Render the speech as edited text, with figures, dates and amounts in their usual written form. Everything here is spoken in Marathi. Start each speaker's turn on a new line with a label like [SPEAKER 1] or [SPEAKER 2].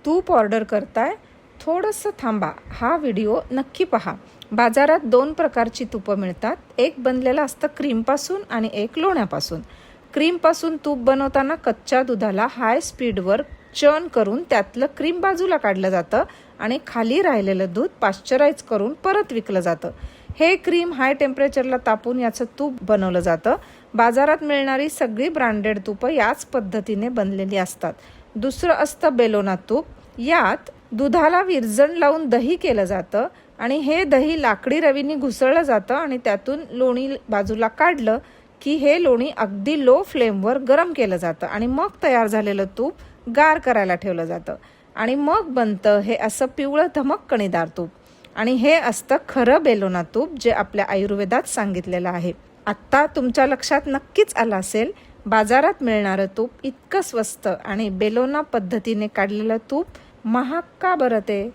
[SPEAKER 1] तूप ऑर्डर करताय, थोडंसं थांबा, हा व्हिडिओ नक्की पहा। बाजारात 2 प्रकारची तुपं मिळतात, एक बनलेलं असतं क्रीमपासून आणि एक लोण्यापासून। क्रीमपासून तूप बनवताना कच्च्या दुधाला हाय स्पीडवर चर्न करून त्यातलं क्रीम बाजूला काढलं जातं आणि खाली राहिलेलं दूध पाश्चराइज करून परत विकलं जातं। हे क्रीम हाय टेम्परेचरला तापून याचं तूप बनवलं जातं। बाजारात मिळणारी सगळी ब्रँडेड तुपं याच पद्धतीने बनलेली असतात। दुसरं असतं बेलोना तूप। यात दुधाला विरजण लावून दही केलं जातं आणि हे दही लाकडी रवीने घुसळलं जातं आणि त्यातून लोणी बाजूला काढलं की हे लोणी अगदी लो फ्लेमवर गरम केलं जातं आणि मग तयार झालेलं तूप गार करायला ठेवलं जातं आणि मग बनतं हे असं पिवळं धमक कणीदार तूप। आणि हे असतं खरं बेलोना तूप, जे आपल्या आयुर्वेदात सांगितलेलं आहे। आत्ता तुमच्या लक्षात नक्कीच आलं असेल, बाजारात मिळणारं तूप इतकं स्वस्त आणि बेलोना पद्धतीने काढलेलं तूप महाग का बरं ते?